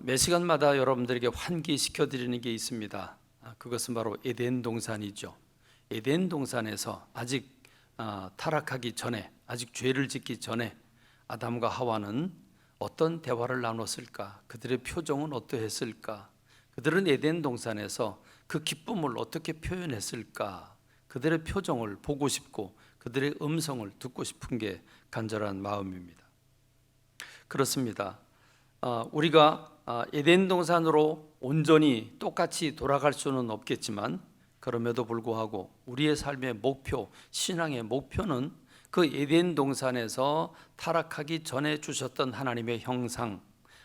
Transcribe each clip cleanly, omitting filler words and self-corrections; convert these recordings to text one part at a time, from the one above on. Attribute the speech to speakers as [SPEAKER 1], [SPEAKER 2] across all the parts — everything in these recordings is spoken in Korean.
[SPEAKER 1] 매 시간마다 여러분들에게 환기시켜 드리는 게 있습니다. 그것은 바로 에덴 동산이죠. 에덴 동산에서 아직 타락하기 전에, 아직 죄를 짓기 전에 아담과 하와는 어떤 대화를 나눴을까? 그들의 표정은 어떠했을까? 그들은 에덴 동산에서 그 기쁨을 어떻게 표현했을까? 그들의 표정을 보고 싶고 그들의 음성을 듣고 싶은 게 간절한 마음입니다. 그렇습니다. 우리가 에덴 동산으로 온전히 똑같이 돌아갈 수는 없겠지만, 그럼에도 불구하고 우리의 삶의 목표, 신앙의 목표는 그 에덴 동산에서 타락하기 전에 주셨던 하나님의 형상,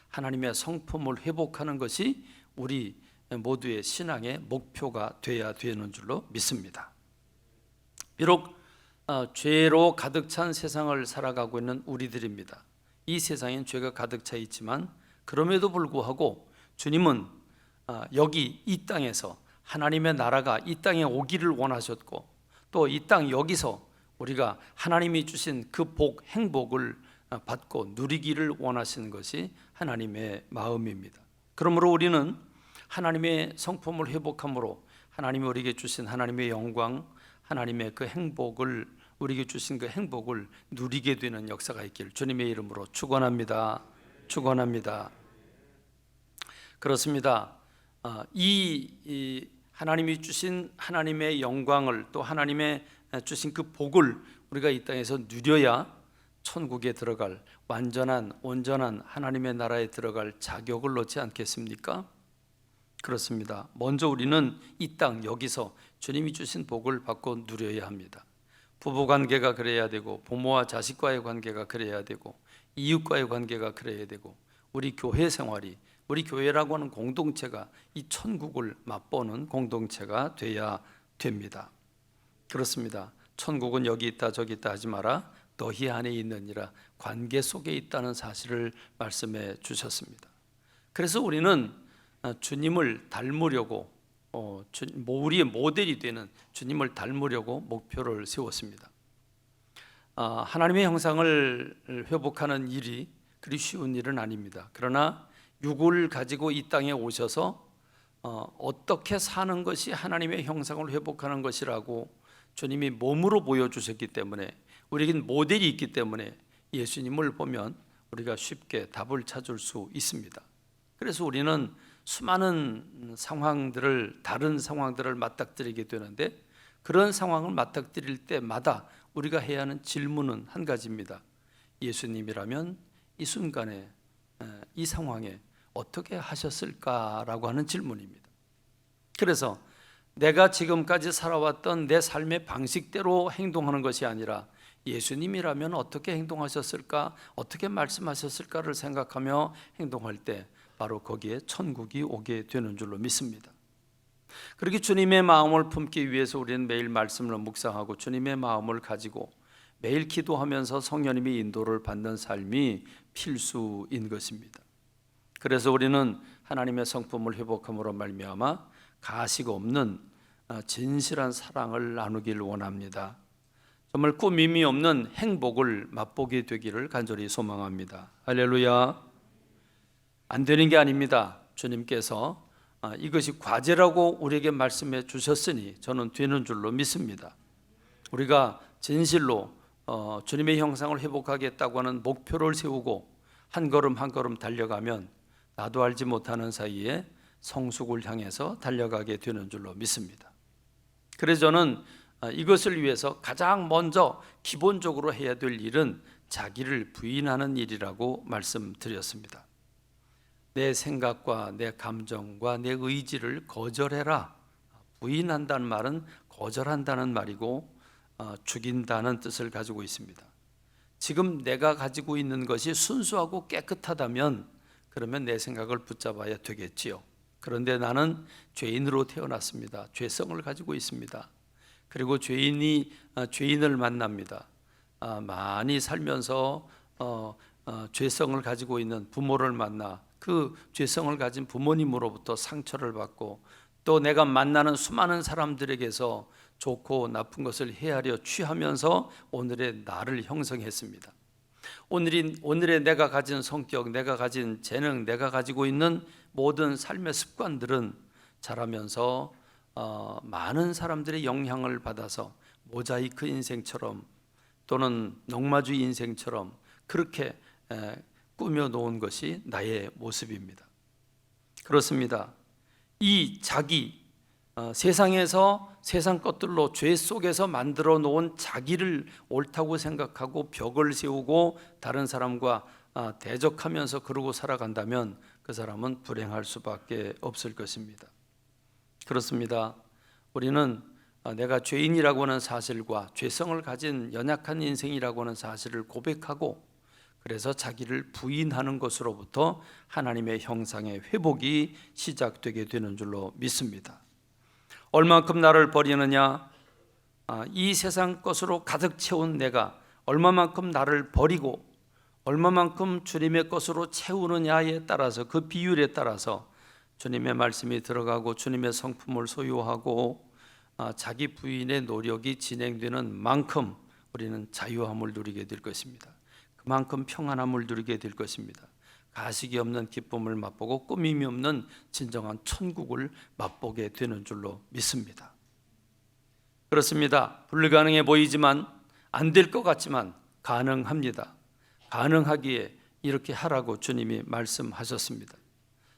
[SPEAKER 1] 하나님의 성품을 회복하는 것이 우리 모두의 신앙의 목표가 돼야 되는 줄로 믿습니다. 비록 죄로 가득 찬 세상을 살아가고 있는 우리들입니다. 이 세상엔 죄가 가득 차 있지만 그럼에도 불구하고 주님은 여기 이 땅에서 하나님의 나라가 이 땅에 오기를 원하셨고, 또 이 땅 여기서 우리가 하나님이 주신 그 복, 행복을 받고 누리기를 원하시는 것이 하나님의 마음입니다. 그러므로 우리는 하나님의 성품을 회복함으로 하나님이 우리에게 주신 하나님의 영광, 하나님의 그 행복을, 우리에게 주신 그 행복을 누리게 되는 역사가 있기를 주님의 이름으로 축원합니다. 축원합니다. 그렇습니다. 이 하나님이 주신 하나님의 영광을, 또 하나님의 주신 그 복을 우리가 이 땅에서 누려야 천국에 들어갈 완전한 온전한 하나님의 나라에 들어갈 자격을 얻지 않겠습니까? 그렇습니다. 먼저 우리는 이 땅 여기서 주님이 주신 복을 받고 누려야 합니다. 부부관계가 그래야 되고, 부모와 자식과의 관계가 그래야 되고, 이웃과의 관계가 그래야 되고, 우리 교회 생활이, 우리 교회라고 하는 공동체가 이 천국을 맛보는 공동체가 돼야 됩니다. 그렇습니다. 천국은 여기 있다 저기 있다 하지 마라, 너희 안에 있느니라, 관계 속에 있다는 사실을 말씀해 주셨습니다. 그래서 우리는 주님을 닮으려고, 우리의 모델이 되는 주님을 닮으려고 목표를 세웠습니다. 하나님의 형상을 회복하는 일이 그리 쉬운 일은 아닙니다. 그러나 육을 가지고 이 땅에 오셔서 어떻게 사는 것이 하나님의 형상을 회복하는 것이라고 주님이 몸으로 보여주셨기 때문에, 우리에겐 모델이 있기 때문에 예수님을 보면 우리가 쉽게 답을 찾을 수 있습니다. 그래서 우리는 수많은 상황들을, 다른 상황들을 맞닥뜨리게 되는데, 그런 상황을 맞닥뜨릴 때마다 우리가 해야 하는 질문은 한 가지입니다. 예수님이라면 이 순간에, 이 상황에 어떻게 하셨을까라고 하는 질문입니다. 그래서 내가 지금까지 살아왔던 내 삶의 방식대로 행동하는 것이 아니라 예수님이라면 어떻게 행동하셨을까, 어떻게 말씀하셨을까를 생각하며 행동할 때 바로 거기에 천국이 오게 되는 줄로 믿습니다. 그렇게 주님의 마음을 품기 위해서 우리는 매일 말씀을 묵상하고 주님의 마음을 가지고 매일 기도하면서 성령님의 인도를 받는 삶이 필수인 것입니다. 그래서 우리는 하나님의 성품을 회복함으로 말미암아 가식 없는 진실한 사랑을 나누기를 원합니다. 정말 꾸밈이 없는 행복을 맛보게 되기를 간절히 소망합니다. 할렐루야. 안 되는 게 아닙니다. 주님께서 이것이 과제라고 우리에게 말씀해 주셨으니 저는 되는 줄로 믿습니다. 우리가 진실로 주님의 형상을 회복하겠다고 하는 목표를 세우고 한 걸음 한 걸음 달려가면 나도 알지 못하는 사이에 성숙을 향해서 달려가게 되는 줄로 믿습니다. 그래서 저는 이것을 위해서 가장 먼저 기본적으로 해야 될 일은 자기를 부인하는 일이라고 말씀드렸습니다. 내 생각과 내 감정과 내 의지를 거절해라. 부인한다는 말은 거절한다는 말이고 죽인다는 뜻을 가지고 있습니다. 지금 내가 가지고 있는 것이 순수하고 깨끗하다면 그러면 내 생각을 붙잡아야 되겠지요. 그런데 나는 죄인으로 태어났습니다. 죄성을 가지고 있습니다. 그리고 죄인을 만납니다. 많이 살면서 죄성을 가지고 있는 부모를 만나 그 죄성을 가진 부모님으로부터 상처를 받고, 또 내가 만나는 수많은 사람들에게서 좋고 나쁜 것을 헤아려 취하면서 오늘의 나를 형성했습니다. 오늘의 내가 가진 성격, 내가 가진 재능, 내가 가지고 있는 모든 삶의 습관들은 자라면서 많은 사람들의 영향을 받아서 모자이크 인생처럼 또는 농마주 인생처럼 그렇게 꾸며 놓은 것이 나의 모습입니다. 그렇습니다. 이 자기, 세상에서 세상 것들로 죄 속에서 만들어 놓은 자기를 옳다고 생각하고 벽을 세우고 다른 사람과 대적하면서 그러고 살아간다면 그 사람은 불행할 수밖에 없을 것입니다. 그렇습니다. 우리는 내가 죄인이라고 하는 사실과 죄성을 가진 연약한 인생이라고 하는 사실을 고백하고 그래서 자기를 부인하는 것으로부터 하나님의 형상의 회복이 시작되게 되는 줄로 믿습니다. 얼마만큼 나를 버리느냐? 이 세상 것으로 가득 채운 내가 얼마만큼 나를 버리고 얼마만큼 주님의 것으로 채우느냐에 따라서, 그 비율에 따라서 주님의 말씀이 들어가고 주님의 성품을 소유하고 자기 부인의 노력이 진행되는 만큼 우리는 자유함을 누리게 될 것입니다. 그만큼 평안함을 누리게 될 것입니다. 가식이 없는 기쁨을 맛보고 꾸밈이 없는 진정한 천국을 맛보게 되는 줄로 믿습니다. 그렇습니다. 불가능해 보이지만, 안 될 것 같지만 가능합니다. 가능하기에 이렇게 하라고 주님이 말씀하셨습니다.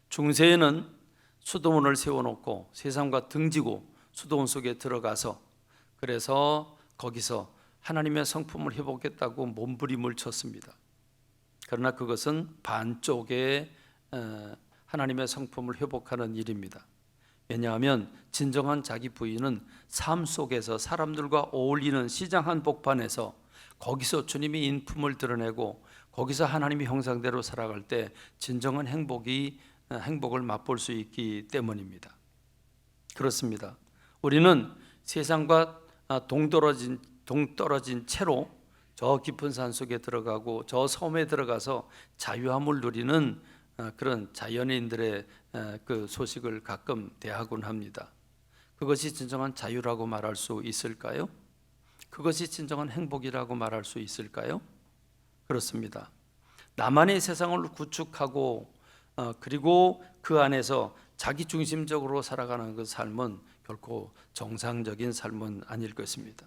[SPEAKER 1] 중세에는 수도원을 세워놓고 세상과 등지고 수도원 속에 들어가서 그래서 거기서 하나님의 성품을 회복했다고 몸부림을 쳤습니다. 그러나 그것은 반쪽의 하나님의 성품을 회복하는 일입니다. 왜냐하면 진정한 자기 부인은 삶 속에서 사람들과 어울리는 시장 한복판에서 거기서 주님의 인품을 드러내고 거기서 하나님의 형상대로 살아갈 때 진정한 행복을 맛볼 수 있기 때문입니다. 그렇습니다. 우리는 세상과 동떨어진 채로 저 깊은 산 속에 들어가고 저 섬에 들어가서 자유함을 누리는 그런 자연인들의 그 소식을 가끔 대하곤 합니다. 그것이 진정한 자유라고 말할 수 있을까요? 그것이 진정한 행복이라고 말할 수 있을까요? 그렇습니다. 나만의 세상을 구축하고 그리고 그 안에서 자기 중심적으로 살아가는 그 삶은 결코 정상적인 삶은 아닐 것입니다.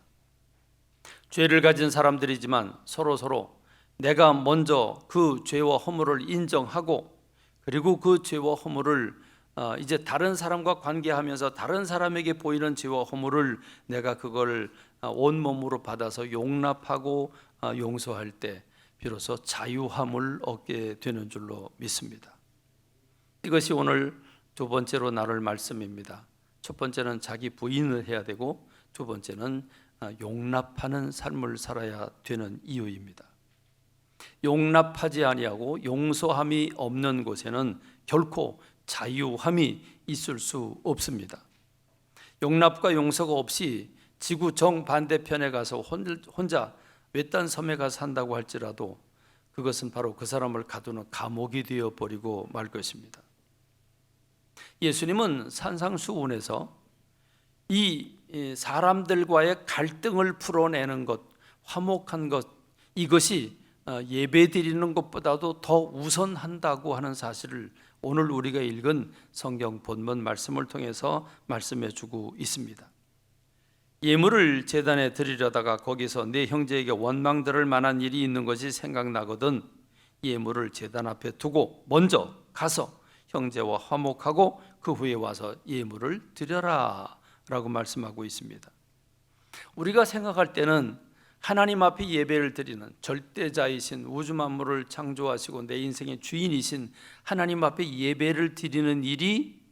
[SPEAKER 1] 죄를 가진 사람들이지만 서로 내가 먼저 그 죄와 허물을 인정하고 그리고 그 죄와 허물을 이제 다른 사람과 관계하면서 다른 사람에게 보이는 죄와 허물을 내가 그걸 온몸으로 받아서 용납하고 용서할 때 비로소 자유함을 얻게 되는 줄로 믿습니다. 이것이 오늘 두 번째로 나눌 말씀입니다. 첫 번째는 자기 부인을 해야 되고 두 번째는 용납하는 삶을 살아야 되는 이유입니다. 용납하지 아니하고 용서함이 없는 곳에는 결코 자유함이 있을 수 없습니다. 용납과 용서가 없이 지구 정반대편에 가서 혼자 외딴 섬에 가서 산다고 할지라도 그것은 바로 그 사람을 가두는 감옥이 되어버리고 말 것입니다. 예수님은 산상수훈에서 이 사람들과의 갈등을 풀어내는 것, 화목한 것, 이것이 예배 드리는 것보다도 더 우선한다고 하는 사실을 오늘 우리가 읽은 성경 본문 말씀을 통해서 말씀해 주고 있습니다. 예물을 제단에 드리려다가 거기서 내 형제에게 원망 들을 만한 일이 있는 것이 생각나거든 예물을 제단 앞에 두고 먼저 가서 형제와 화목하고 그 후에 와서 예물을 드려라 라고 말씀하고 있습니다. 우리가 생각할 때는 하나님 앞에 예배를 드리는 절대자이신 우주 만물을 창조하시고 내 인생의 주인이신 하나님 앞에 예배를 드리는 일이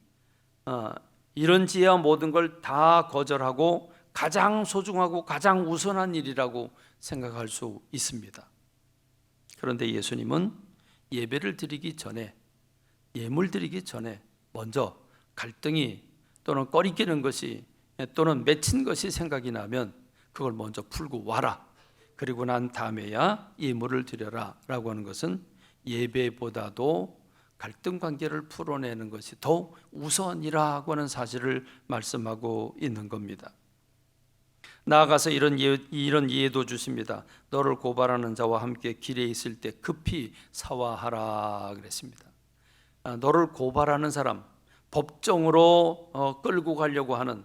[SPEAKER 1] 이런지야 모든 걸 다 거절하고 가장 소중하고 가장 우선한 일이라고 생각할 수 있습니다. 그런데 예수님은 예배를 드리기 전에, 예물 드리기 전에 먼저 갈등이 또는 꺼리끼는 것이 또는 맺힌 것이 생각이 나면 그걸 먼저 풀고 와라. 그리고 난 다음에야 예물을 드려라 라고 하는 것은 예배보다도 갈등 관계를 풀어내는 것이 더 우선이라고 하는 사실을 말씀하고 있는 겁니다. 나아가서 이런 예도 주십니다. 너를 고발하는 자와 함께 길에 있을 때 급히 사화하라 그랬습니다. 너를 고발하는 사람, 법정으로 끌고 가려고 하는,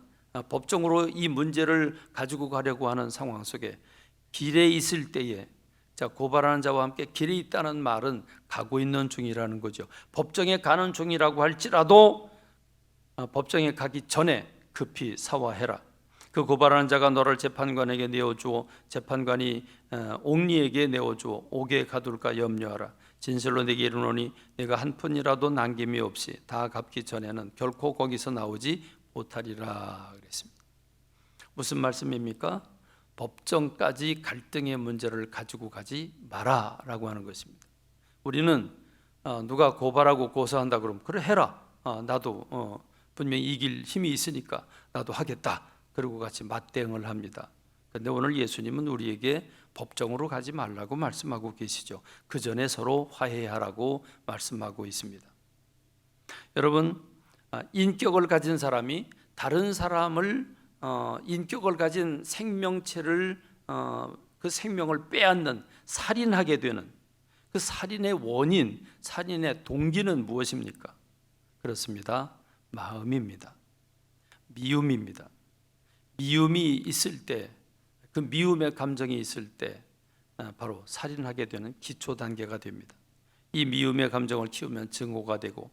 [SPEAKER 1] 법정으로 이 문제를 가지고 가려고 하는 상황 속에 길에 있을 때에, 자, 고발하는 자와 함께 길에 있다는 말은 가고 있는 중이라는 거죠. 법정에 가는 중이라고 할지라도 법정에 가기 전에 급히 사화해라. 그 고발하는 자가 너를 재판관에게 내어주어 재판관이 옥리에게 내어주어 옥에 가둘까 염려하라. 진실로 내게 이르노니 내가 한 푼이라도 남김이 없이 다 갚기 전에는 결코 거기서 나오지 못하리라 그랬습니다. 무슨 말씀입니까? 법정까지 갈등의 문제를 가지고 가지 마라라고 하는 것입니다. 우리는 누가 고발하고 고소한다 그러면 그래 해라. 나도 분명히 이길 힘이 있으니까 나도 하겠다. 그리고 같이 맞대응을 합니다. 그런데 오늘 예수님은 우리에게 법정으로 가지 말라고 말씀하고 계시죠. 그 전에 서로 화해하라고 말씀하고 있습니다. 여러분, 인격을 가진 사람이 다른 사람을 인격을 가진 생명체를 그 생명을 빼앗는 살인하게 되는 그 살인의 원인, 살인의 동기는 무엇입니까? 그렇습니다. 마음입니다. 미움입니다. 미움이 있을 때, 그 미움의 감정이 있을 때 바로 살인하게 되는 기초 단계가 됩니다. 이 미움의 감정을 키우면 증오가 되고,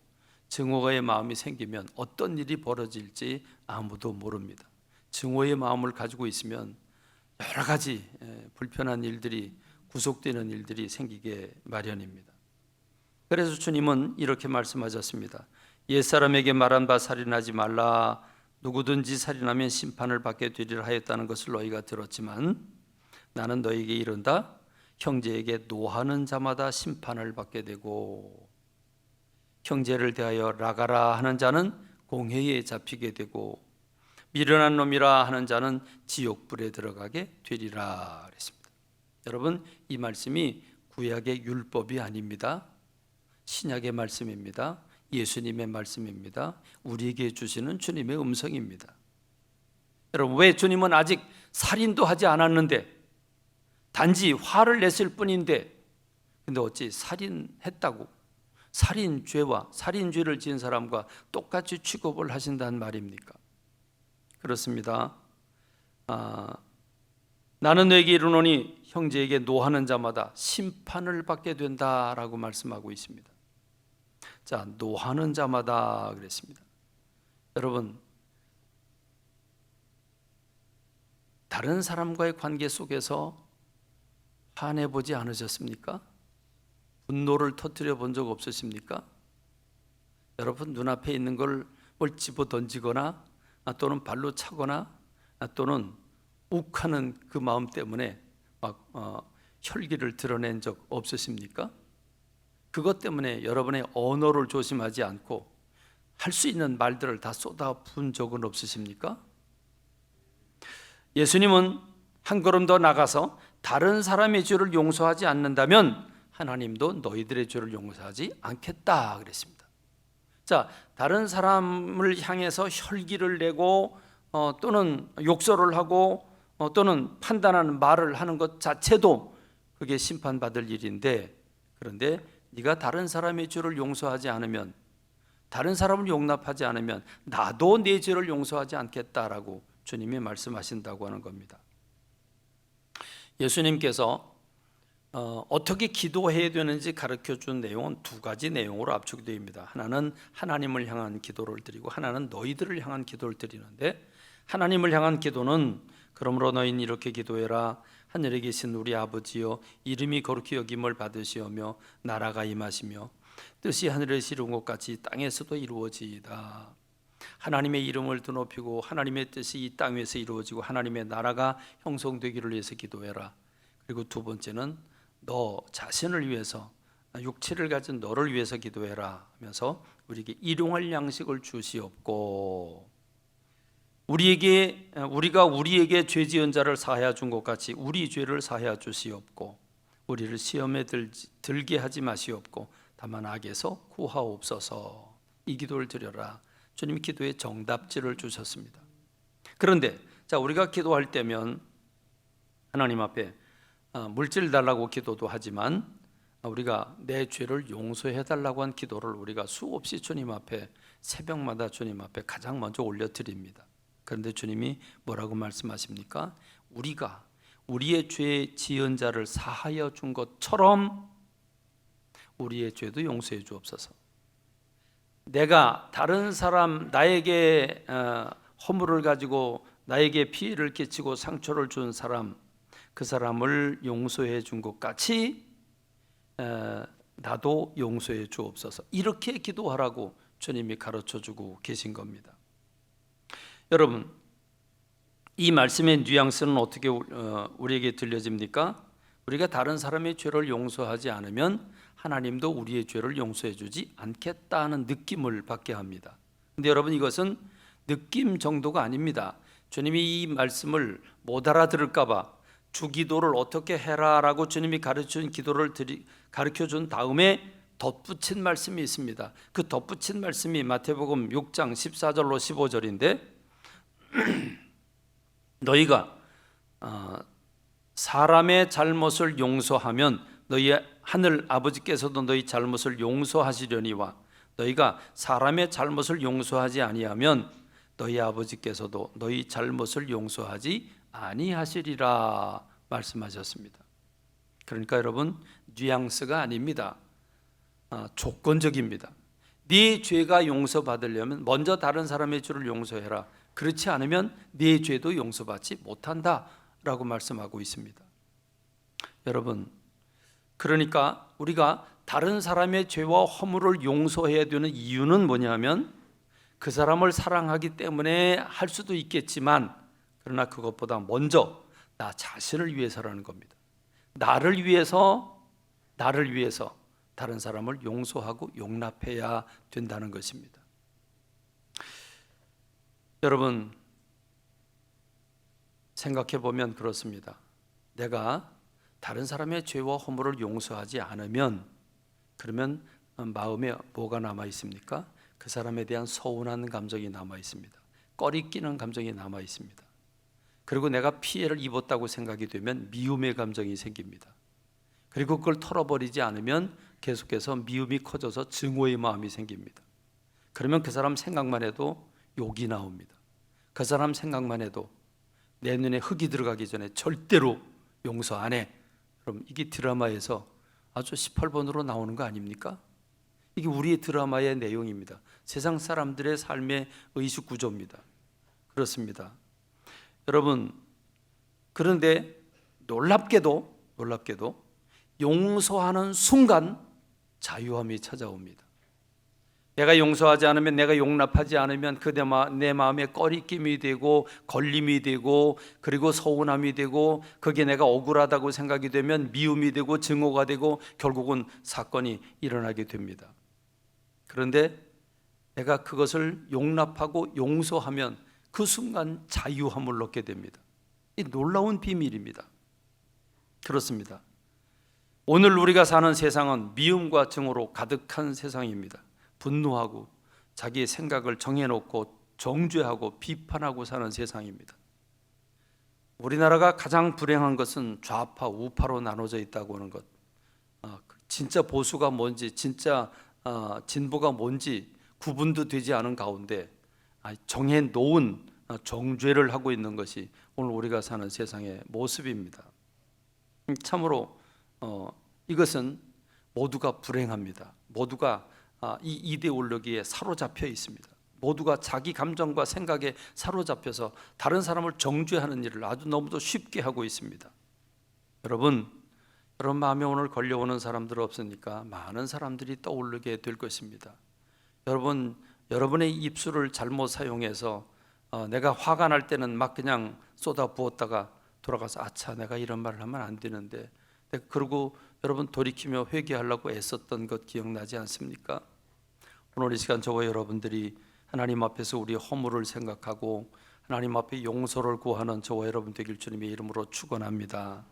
[SPEAKER 1] 증오의 마음이 생기면 어떤 일이 벌어질지 아무도 모릅니다. 증오의 마음을 가지고 있으면 여러 가지 불편한 일들이, 구속되는 일들이 생기게 마련입니다. 그래서 주님은 이렇게 말씀하셨습니다. 옛사람에게 말한 바 살인하지 말라. 누구든지 살인하면 심판을 받게 되리라 하였다는 것을 너희가 들었지만 나는 너희에게 이른다. 형제에게 노하는 자마다 심판을 받게 되고, 형제를 대하여 라가라 하는 자는 공회에 잡히게 되고, 미련한 놈이라 하는 자는 지옥불에 들어가게 되리라 그랬습니다. 여러분, 이 말씀이 구약의 율법이 아닙니다. 신약의 말씀입니다. 예수님의 말씀입니다. 우리에게 주시는 주님의 음성입니다. 여러분, 왜 주님은 아직 살인도 하지 않았는데, 단지 화를 냈을 뿐인데, 근데 어찌 살인했다고 살인죄와 살인죄를 지은 사람과 똑같이 취급을 하신다는 말입니까? 그렇습니다. 나는 너에게 이르노니 형제에게 노하는 자마다 심판을 받게 된다라고 말씀하고 있습니다. 자, 노하는 자마다 그랬습니다. 여러분, 다른 사람과의 관계 속에서 화내보지 않으셨습니까? 분노를 터뜨려 본 적 없으십니까? 여러분, 눈앞에 있는 걸 뭘 집어 던지거나 또는 발로 차거나 또는 욱하는 그 마음 때문에 막 혈기를 드러낸 적 없으십니까? 그것 때문에 여러분의 언어를 조심하지 않고 할 수 있는 말들을 다 쏟아부은 적은 없으십니까? 예수님은 한 걸음 더 나가서 다른 사람의 죄를 용서하지 않는다면 하나님도 너희들의 죄를 용서하지 않겠다 그랬습니다. 자, 다른 사람을 향해서 혈기를 내고 또는 욕설을 하고 또는 판단하는 말을 하는 것 자체도 그게 심판받을 일인데, 그런데 네가 다른 사람의 죄를 용서하지 않으면, 다른 사람을 용납하지 않으면 나도 내 죄를 용서하지 않겠다라고 주님이 말씀하신다고 하는 겁니다. 예수님께서 어떻게 기도해야 되는지 가르쳐준 내용은 두 가지 내용으로 압축되어 있습니다. 하나는 하나님을 향한 기도를 드리고 하나는 너희들을 향한 기도를 드리는데, 하나님을 향한 기도는 그러므로 너희는 이렇게 기도해라. 하늘에 계신 우리 아버지여, 이름이 거룩히 여김을 받으시오며 나라가 임하시며 뜻이 하늘에서 이룬 것 같이 땅에서도 이루어지이다. 하나님의 이름을 드높이고 하나님의 뜻이 이 땅 위에서 이루어지고 하나님의 나라가 형성되기를 위해서 기도해라. 그리고 두 번째는 너 자신을 위해서, 육체를 가진 너를 위해서 기도해라 하면서 우리에게 일용할 양식을 주시옵고, 우리가 우리에게 죄 지은 자를 사하여 준 것 같이 우리 죄를 사하여 주시옵고, 우리를 시험에 들게 하지 마시옵고 다만 악에서 구하옵소서. 이 기도를 드려라. 주님이 기도의 정답지를 주셨습니다. 그런데 자, 우리가 기도할 때면 하나님 앞에 물질 달라고 기도도 하지만 우리가 내 죄를 용서해 달라고 한 기도를 우리가 수없이 주님 앞에 새벽마다 주님 앞에 가장 먼저 올려드립니다. 그런데 주님이 뭐라고 말씀하십니까? 우리가 우리의 죄 지은 자를 사하여 준 것처럼 우리의 죄도 용서해 주옵소서. 내가 다른 사람 나에게 허물을 가지고 나에게 피해를 끼치고 상처를 준 사람, 그 사람을 용서해 준 것 같이 나도 용서해 주옵소서. 이렇게 기도하라고 주님이 가르쳐 주고 계신 겁니다. 여러분, 이 말씀의 뉘앙스는 어떻게 우리에게 들려집니까? 우리가 다른 사람의 죄를 용서하지 않으면 하나님도 우리의 죄를 용서해 주지 않겠다는 느낌을 받게 합니다. 근데 여러분, 이것은 느낌 정도가 아닙니다. 주님이 이 말씀을 못 알아들을까 봐 주기도를 어떻게 해라라고 주님이 가르쳐준 기도를 가르쳐준 다음에 덧붙인 말씀이 있습니다. 그 덧붙인 말씀이 마태복음 6장 14절로 15절인데 너희가 사람의 잘못을 용서하면 너희 하늘 아버지께서도 너희 잘못을 용서하시려니와 너희가 사람의 잘못을 용서하지 아니하면 너희 아버지께서도 너희 잘못을 용서하지 아니하시리라 말씀하셨습니다. 그러니까 여러분, 뉘앙스가 아닙니다. 조건적입니다. 네 죄가 용서받으려면 먼저 다른 사람의 죄를 용서해라. 그렇지 않으면 네 죄도 용서받지 못한다 라고 말씀하고 있습니다. 여러분, 그러니까 우리가 다른 사람의 죄와 허물을 용서해야 되는 이유는 뭐냐면 그 사람을 사랑하기 때문에 할 수도 있겠지만 그러나 그것보다 먼저 나 자신을 위해서라는 겁니다. 나를 위해서 다른 사람을 용서하고 용납해야 된다는 것입니다. 여러분, 생각해 보면 그렇습니다. 내가 다른 사람의 죄와 허물을 용서하지 않으면 그러면 마음에 뭐가 남아 있습니까? 그 사람에 대한 서운한 감정이 남아 있습니다. 꺼리끼는 감정이 남아 있습니다. 그리고 내가 피해를 입었다고 생각이 되면 미움의 감정이 생깁니다. 그리고 그걸 털어버리지 않으면 계속해서 미움이 커져서 증오의 마음이 생깁니다. 그러면 그 사람 생각만 해도 욕이 나옵니다. 그 사람 생각만 해도 내 눈에 흙이 들어가기 전에 절대로 용서 안 해. 그럼 이게 드라마에서 아주 18번으로 나오는 거 아닙니까? 이게 우리의 드라마의 내용입니다. 세상 사람들의 삶의 의식 구조입니다. 그렇습니다. 여러분, 그런데 놀랍게도 용서하는 순간 자유함이 찾아옵니다. 내가 용서하지 않으면, 내가 용납하지 않으면 내 마음에 꺼리낌이 되고 걸림이 되고 그리고 서운함이 되고 그게 내가 억울하다고 생각이 되면 미움이 되고 증오가 되고 결국은 사건이 일어나게 됩니다. 그런데 내가 그것을 용납하고 용서하면 그 순간 자유함을 얻게 됩니다. 이 놀라운 비밀입니다. 그렇습니다. 오늘 우리가 사는 세상은 미움과 증오로 가득한 세상입니다. 분노하고 자기의 생각을 정해놓고 정죄하고 비판하고 사는 세상입니다. 우리나라가 가장 불행한 것은 좌파, 우파로 나눠져 있다고 하는 것. 진짜 보수가 뭔지, 진짜 진보가 뭔지 구분도 되지 않은 가운데 정해놓은 정죄를 하고 있는 것이 오늘 우리가 사는 세상의 모습입니다. 참으로 이것은 모두가 불행합니다. 모두가 이 이데올로기에 사로잡혀 있습니다. 모두가 자기 감정과 생각에 사로잡혀서 다른 사람을 정죄하는 일을 아주 너무도 쉽게 하고 있습니다. 여러분 마음에 오늘 걸려오는 사람들 없으니까 많은 사람들이 떠오르게 될 것입니다. 여러분의 입술을 잘못 사용해서 내가 화가 날 때는 막 그냥 쏟아 부었다가 돌아가서 아차, 내가 이런 말을 하면 안 되는데, 그러고 여러분 돌이키며 회개하려고 애썼던 것 기억나지 않습니까? 오늘 이 시간 저와 여러분들이 하나님 앞에서 우리의 허물을 생각하고 하나님 앞에 용서를 구하는 저와 여러분 되길 주님의 이름으로 축원합니다.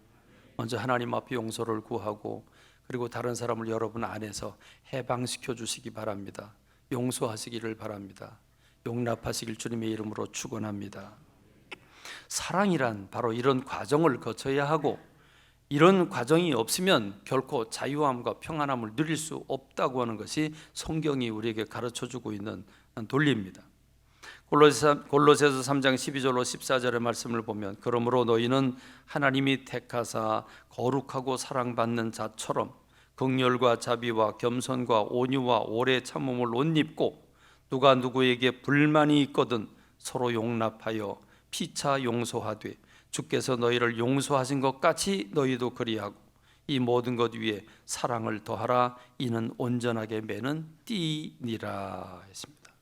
[SPEAKER 1] 먼저 하나님 앞에 용서를 구하고 그리고 다른 사람을 여러분 안에서 해방시켜 주시기 바랍니다. 용서하시기를 바랍니다. 용납하시길 주님의 이름으로 축원합니다. 사랑이란 바로 이런 과정을 거쳐야 하고, 이런 과정이 없으면 결코 자유함과 평안함을 누릴 수 없다고 하는 것이 성경이 우리에게 가르쳐주고 있는 논리입니다. 골로새서 3장 12절로 14절의 말씀을 보면, 그러므로 너희는 하나님이 택하사 거룩하고 사랑받는 자처럼 긍휼과 자비와 겸손과 온유와 오래 참음을 옷 입고, 누가 누구에게 불만이 있거든 서로 용납하여 피차 용서하되 주께서 너희를 용서하신 것 같이 너희도 그리하고, 이 모든 것 위에 사랑을 더하라. 이는 온전하게 매는 띠니라 했습니다.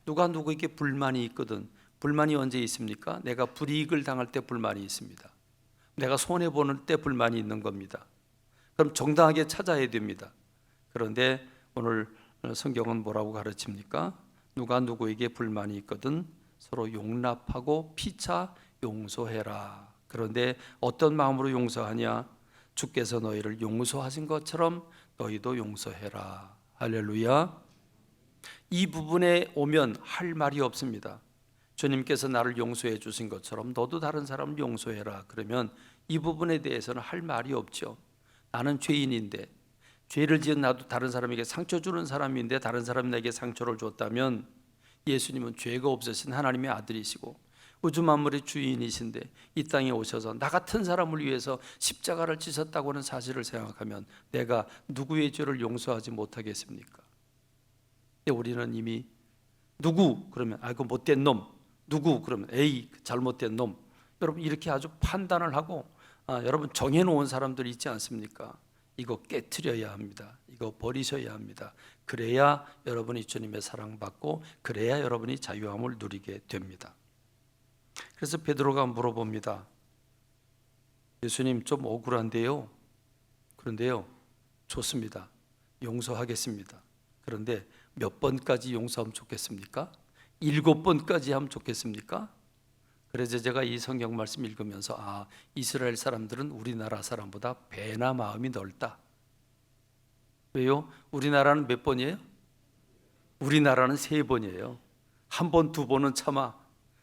[SPEAKER 1] 누가 누구에게 불만이 있거든, 불만이 언제 있습니까? 내가 불이익을 당할 때 불만이 있습니다. 내가 손해보는 때 불만이 있는 겁니다. 그럼 정당하게 찾아야 됩니다. 그런데 오늘 성경은 뭐라고 가르칩니까? 누가 누구에게 불만이 있거든 서로 용납하고 피차 용서해라. 그런데 어떤 마음으로 용서하냐? 주께서 너희를 용서하신 것처럼 너희도 용서해라. 할렐루야. 이 부분에 오면 할 말이 없습니다. 주님께서 나를 용서해 주신 것처럼 너도 다른 사람을 용서해라. 그러면 이 부분에 대해서는 할 말이 없죠. 나는 죄인인데, 죄를 지은 나도 다른 사람에게 상처 주는 사람인데 다른 사람이 나에게 상처를 줬다면, 예수님은 죄가 없으신 하나님의 아들이시고 우주 만물의 주인이신데 이 땅에 오셔서 나 같은 사람을 위해서 십자가를 지셨다고 하는 사실을 생각하면 내가 누구의 죄를 용서하지 못하겠습니까? 우리는 이미 누구 그러면 아이고 못된 놈, 누구 그러면 에이 잘못된 놈, 여러분 이렇게 아주 판단을 하고 여러분 정해놓은 사람들이 있지 않습니까? 이거 깨트려야 합니다. 이거 버리셔야 합니다. 그래야 여러분이 주님의 사랑받고, 그래야 여러분이 자유함을 누리게 됩니다. 그래서 베드로가 물어봅니다. 예수님 좀 억울한데요. 그런데요, 좋습니다. 용서하겠습니다. 그런데 몇 번까지 용서하면 좋겠습니까? 7번까지 하면 좋겠습니까? 그래서 제가 이 성경 말씀 읽으면서 이스라엘 사람들은 우리나라 사람보다 배나 마음이 넓다. 왜요? 우리나라는 몇 번이에요? 우리나라는 3번이에요. 1번, 2번은 참아.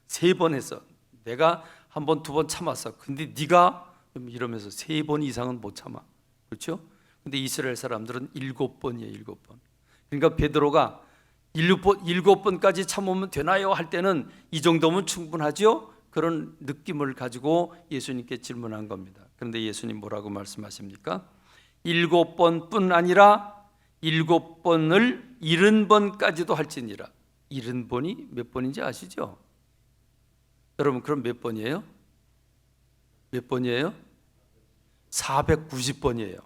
[SPEAKER 1] 3번 했어. 내가 1번, 2번 참았어. 근데 네가 이러면서 3번 이상은 못 참아. 그렇죠? 근데 이스라엘 사람들은 7번이에요. 7번. 그러니까 베드로가 7번까지 참으면 되나요? 할 때는 이 정도면 충분하죠? 그런 느낌을 가지고 예수님께 질문한 겁니다. 그런데 예수님 뭐라고 말씀하십니까? 7번뿐 아니라 7번을 70번까지도 할지니라. 70번이 몇 번인지 아시죠? 여러분 그럼 몇 번이에요? 몇 번이에요? 490번이에요.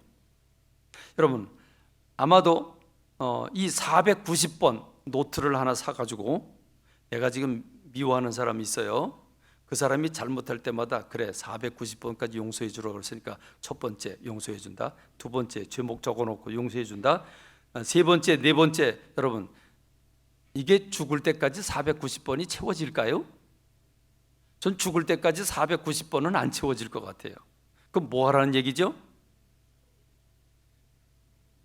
[SPEAKER 1] 여러분 아마도 이 490번 노트를 하나 사가지고, 내가 지금 미워하는 사람이 있어요. 그 사람이 잘못할 때마다 그래 490번까지 용서해 주라고 그랬으니까 첫 번째 용서해 준다, 두 번째 제목 적어놓고 용서해 준다, 세 번째, 네 번째. 여러분 이게 죽을 때까지 490번이 채워질까요? 전 죽을 때까지 490번은 안 채워질 것 같아요. 그럼 뭐 하라는 얘기죠?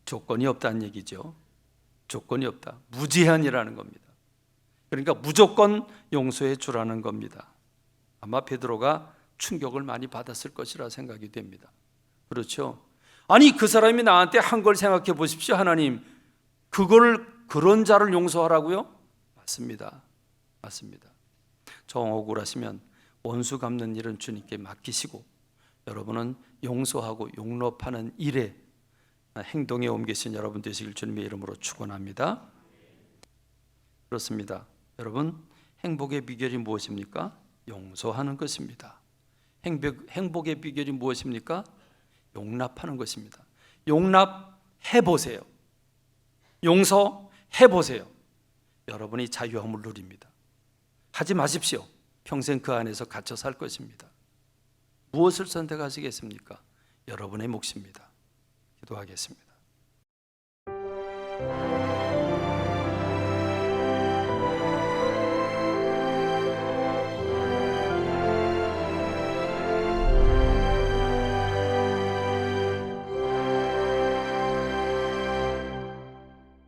[SPEAKER 1] 조건이 없다는 얘기죠. 조건이 없다. 무제한이라는 겁니다. 그러니까 무조건 용서해 주라는 겁니다. 아마 베드로가 충격을 많이 받았을 것이라 생각이 됩니다. 그렇죠? 아니 그 사람이 나한테 한 걸 생각해 보십시오. 하나님 그런 자를 용서하라고요? 맞습니다. 맞습니다. 정 억울하시면 원수 갚는 일은 주님께 맡기시고, 여러분은 용서하고 용납하는 일에 행동에 옮기신 여러분 되시길 주님의 이름으로 축원합니다. 그렇습니다. 여러분 행복의 비결이 무엇입니까? 용서하는 것입니다. 행복의 비결이 무엇입니까? 용납하는 것입니다. 용납해 보세요. 용서해 보세요. 여러분이 자유함을 누립니다. 하지 마십시오. 평생 그 안에서 갇혀 살 것입니다. 무엇을 선택하시겠습니까? 여러분의 몫입니다. 기도하겠습니다.